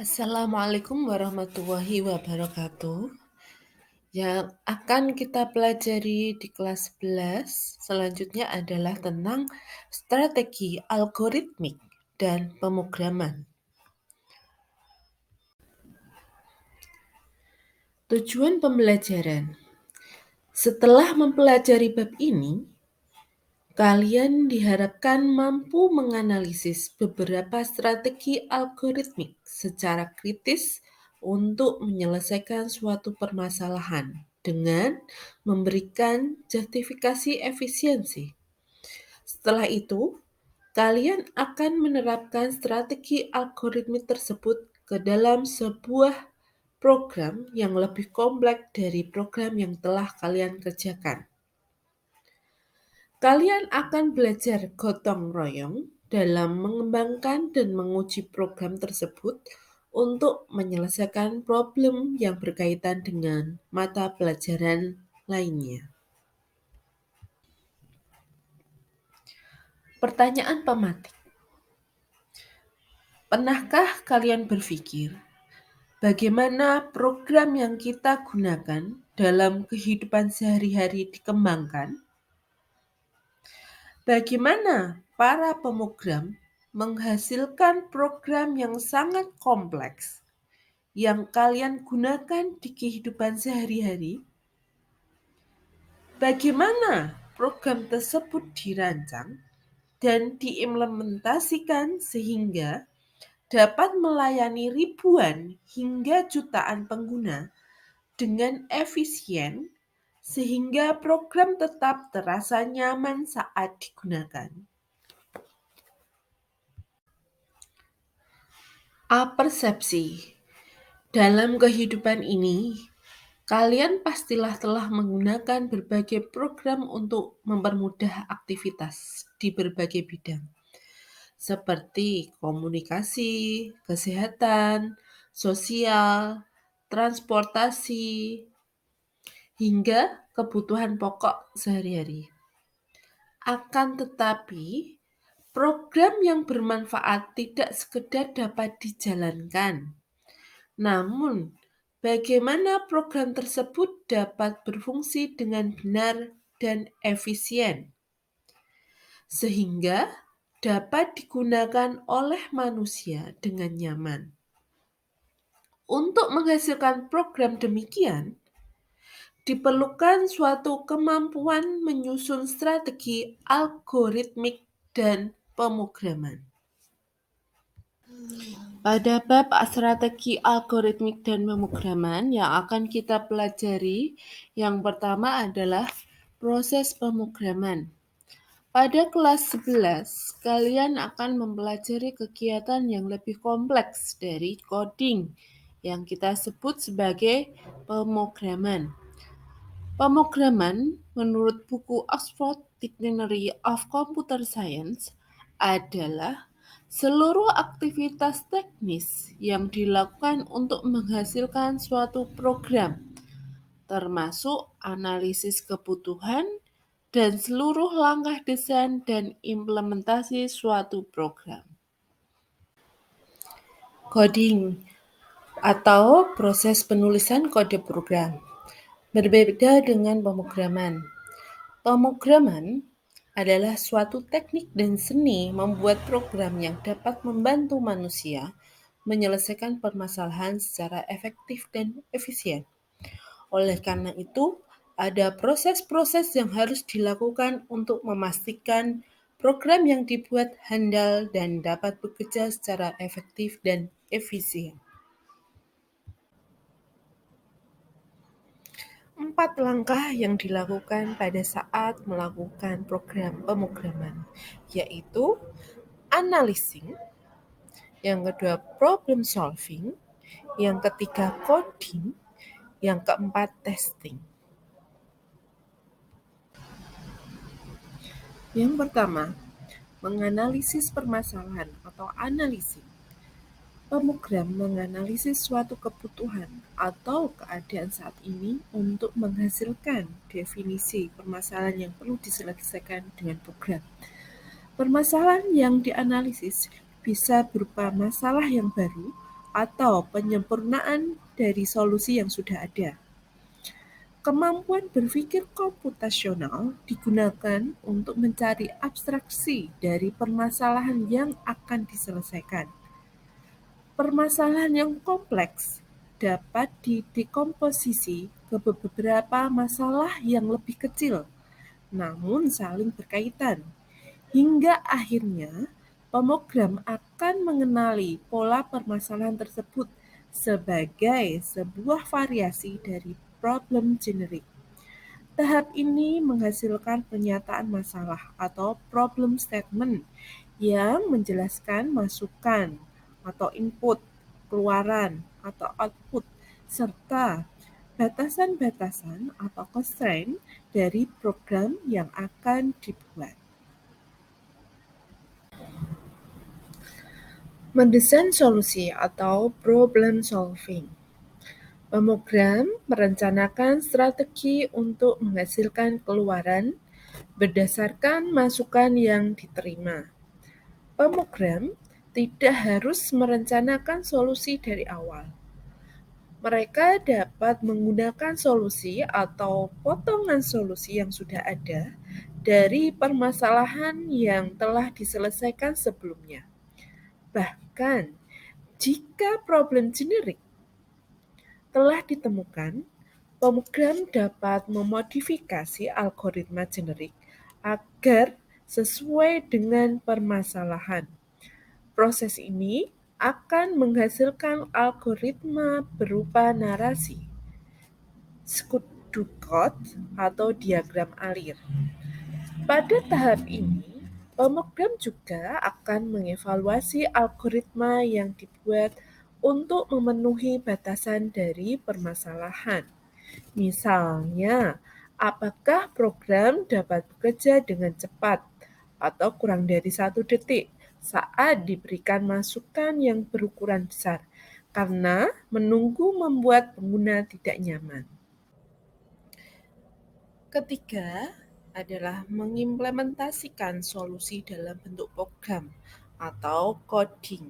Assalamualaikum warahmatullahi wabarakatuh. Yang akan kita pelajari di kelas 11 selanjutnya adalah tentang strategi algoritmik dan pemrograman. Tujuan pembelajaran. Setelah mempelajari bab ini, kalian diharapkan mampu menganalisis beberapa strategi algoritmik secara kritis untuk menyelesaikan suatu permasalahan dengan memberikan justifikasi efisiensi. Setelah itu, kalian akan menerapkan strategi algoritmik tersebut ke dalam sebuah program yang lebih kompleks dari program yang telah kalian kerjakan. Kalian akan belajar gotong royong dalam mengembangkan dan menguji program tersebut untuk menyelesaikan problem yang berkaitan dengan mata pelajaran lainnya. Pertanyaan pematik. Pernahkah kalian berpikir bagaimana program yang kita gunakan dalam kehidupan sehari-hari dikembangkan? Bagaimana para pemrogram menghasilkan program yang sangat kompleks yang kalian gunakan di kehidupan sehari-hari? Bagaimana program tersebut dirancang dan diimplementasikan sehingga dapat melayani ribuan hingga jutaan pengguna dengan efisien sehingga program tetap terasa nyaman saat digunakan. Apersepsi. Dalam kehidupan ini, kalian pastilah telah menggunakan berbagai program untuk mempermudah aktivitas di berbagai bidang, seperti komunikasi, kesehatan, sosial, transportasi, hingga kebutuhan pokok sehari-hari. Akan tetapi, program yang bermanfaat tidak sekedar dapat dijalankan, namun bagaimana program tersebut dapat berfungsi dengan benar dan efisien, sehingga dapat digunakan oleh manusia dengan nyaman. Untuk menghasilkan program demikian, diperlukan suatu kemampuan menyusun strategi algoritmik dan pemrograman. Pada bab strategi algoritmik dan pemrograman yang akan kita pelajari, yang pertama adalah proses pemrograman. Pada kelas 11, kalian akan mempelajari kegiatan yang lebih kompleks dari coding yang kita sebut sebagai pemrograman. Pemrograman menurut buku Oxford Dictionary of Computer Science adalah seluruh aktivitas teknis yang dilakukan untuk menghasilkan suatu program, termasuk analisis kebutuhan dan seluruh langkah desain dan implementasi suatu program. Coding atau proses penulisan kode program berbeda dengan pemrograman. Pemrograman adalah suatu teknik dan seni membuat program yang dapat membantu manusia menyelesaikan permasalahan secara efektif dan efisien. Oleh karena itu, ada proses-proses yang harus dilakukan untuk memastikan program yang dibuat handal dan dapat bekerja secara efektif dan efisien. 4 langkah yang dilakukan pada saat melakukan program pemrograman, yaitu analyzing, yang kedua problem solving, yang ketiga coding, yang keempat testing. Yang pertama, menganalisis permasalahan atau analisis. Pemrogram menganalisis suatu kebutuhan atau keadaan saat ini untuk menghasilkan definisi permasalahan yang perlu diselesaikan dengan program. Permasalahan yang dianalisis bisa berupa masalah yang baru atau penyempurnaan dari solusi yang sudah ada. Kemampuan berpikir komputasional digunakan untuk mencari abstraksi dari permasalahan yang akan diselesaikan. Permasalahan yang kompleks dapat didekomposisi ke beberapa masalah yang lebih kecil, namun saling berkaitan. Hingga akhirnya, pemrogram akan mengenali pola permasalahan tersebut sebagai sebuah variasi dari problem generic. Tahap ini menghasilkan pernyataan masalah atau problem statement yang menjelaskan masukan atau input, keluaran atau output, serta batasan-batasan atau constraint dari program yang akan dibuat. Mendesain solusi atau problem solving. Pemrogram merencanakan strategi untuk menghasilkan keluaran berdasarkan masukan yang diterima. Pemrogram tidak harus merencanakan solusi dari awal. Mereka dapat menggunakan solusi atau potongan solusi yang sudah ada dari permasalahan yang telah diselesaikan sebelumnya. Bahkan, jika problem generik telah ditemukan, pemrogram dapat memodifikasi algoritma generik agar sesuai dengan permasalahan. Proses ini akan menghasilkan algoritma berupa narasi, pseudocode, atau diagram alir. Pada tahap ini, pemrogram juga akan mengevaluasi algoritma yang dibuat untuk memenuhi batasan dari permasalahan. Misalnya, apakah program dapat bekerja dengan cepat atau kurang dari 1 detik saat diberikan masukan yang berukuran besar, karena menunggu membuat pengguna tidak nyaman. Ketiga adalah mengimplementasikan solusi dalam bentuk program atau coding.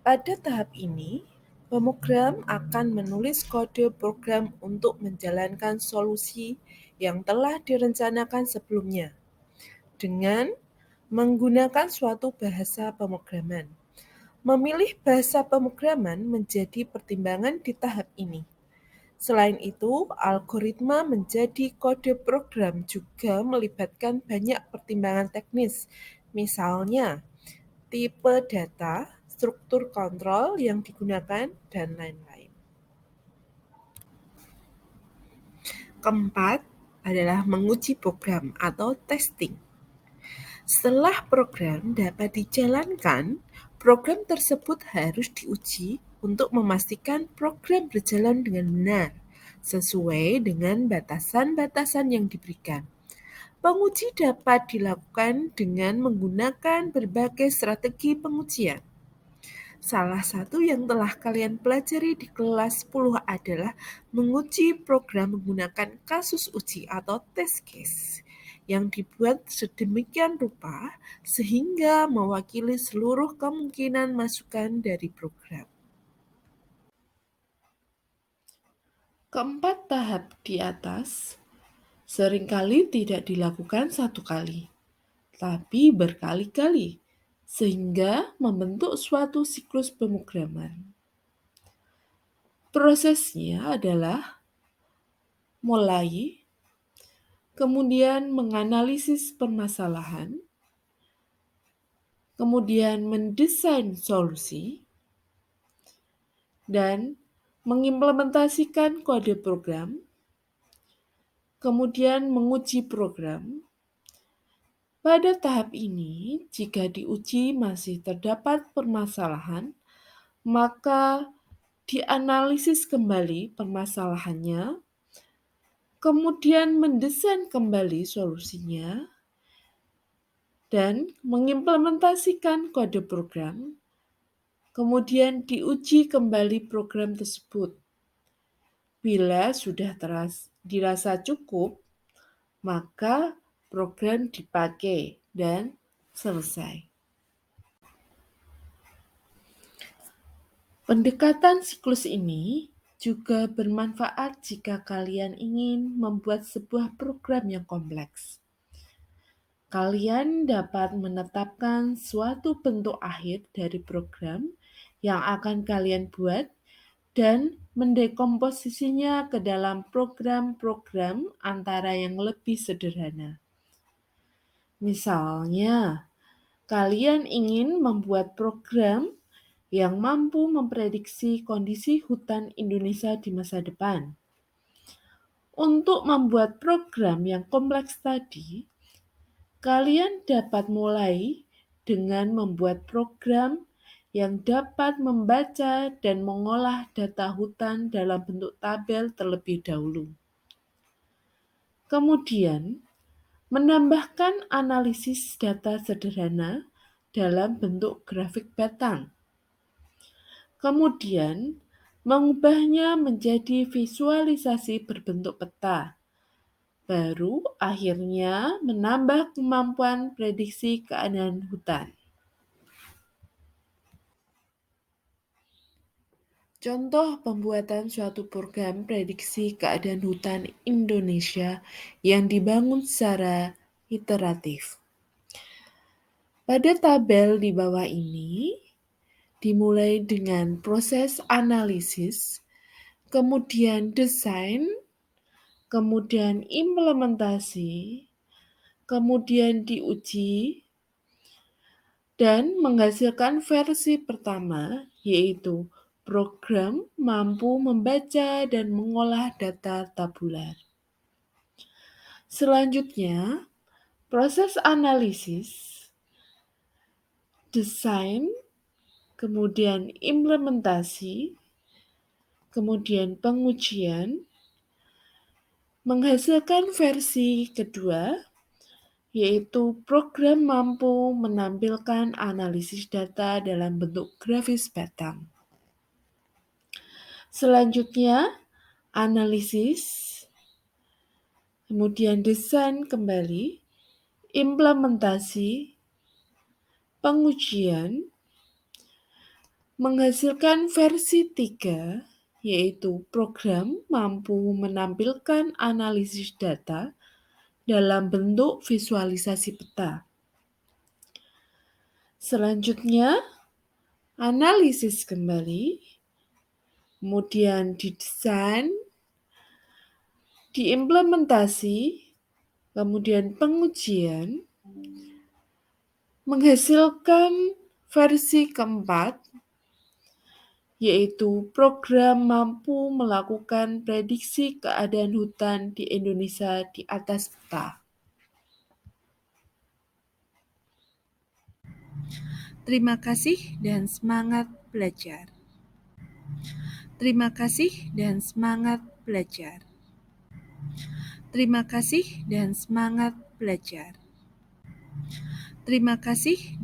Pada tahap ini, pemrogram akan menulis kode program untuk menjalankan solusi yang telah direncanakan sebelumnya dengan menggunakan suatu bahasa pemrograman. Memilih bahasa pemrograman menjadi pertimbangan di tahap ini. Selain itu, algoritma menjadi kode program juga melibatkan banyak pertimbangan teknis, misalnya tipe data, struktur kontrol yang digunakan, dan lain-lain. Keempat adalah menguji program atau testing. Setelah program dapat dijalankan, program tersebut harus diuji untuk memastikan program berjalan dengan benar, sesuai dengan batasan-batasan yang diberikan. Penguji dapat dilakukan dengan menggunakan berbagai strategi pengujian. Salah satu yang telah kalian pelajari di kelas 10 adalah menguji program menggunakan kasus uji atau test case yang dibuat sedemikian rupa sehingga mewakili seluruh kemungkinan masukan dari program. Keempat tahap di atas seringkali tidak dilakukan satu kali, tapi berkali-kali, sehingga membentuk suatu siklus pemrograman. Prosesnya adalah mulai, kemudian menganalisis permasalahan, kemudian mendesain solusi, dan mengimplementasikan kode program, kemudian menguji program. Pada tahap ini, jika diuji masih terdapat permasalahan, maka dianalisis kembali permasalahannya, kemudian mendesain kembali solusinya, dan mengimplementasikan kode program, kemudian diuji kembali program tersebut. Bila sudah dirasa cukup, maka program dipakai dan selesai. Pendekatan siklus ini juga bermanfaat jika kalian ingin membuat sebuah program yang kompleks. Kalian dapat menetapkan suatu bentuk akhir dari program yang akan kalian buat dan mendekomposisinya ke dalam program-program antara yang lebih sederhana. Misalnya, kalian ingin membuat program yang mampu memprediksi kondisi hutan Indonesia di masa depan. Untuk membuat program yang kompleks tadi, kalian dapat mulai dengan membuat program yang dapat membaca dan mengolah data hutan dalam bentuk tabel terlebih dahulu. Kemudian, menambahkan analisis data sederhana dalam bentuk grafik batang. Kemudian, mengubahnya menjadi visualisasi berbentuk peta. Baru akhirnya menambah kemampuan prediksi keadaan hutan. Contoh pembuatan suatu program prediksi keadaan hutan Indonesia yang dibangun secara iteratif. Pada tabel di bawah ini, dimulai dengan proses analisis, kemudian desain, kemudian implementasi, kemudian diuji, dan menghasilkan versi pertama, yaitu program mampu membaca dan mengolah data tabular. Selanjutnya, proses analisis, desain, kemudian implementasi, kemudian pengujian, menghasilkan versi kedua, yaitu program mampu menampilkan analisis data dalam bentuk grafis batang. Selanjutnya, analisis, kemudian desain kembali, implementasi, pengujian, menghasilkan versi 3, yaitu program mampu menampilkan analisis data dalam bentuk visualisasi peta. Selanjutnya, analisis kembali, kemudian didesain, diimplementasi, kemudian pengujian, menghasilkan versi keempat, yaitu program mampu melakukan prediksi keadaan hutan di Indonesia di atas peta. Terima kasih dan semangat belajar. Terima kasih dan semangat belajar. Terima kasih dan semangat belajar. Terima kasih.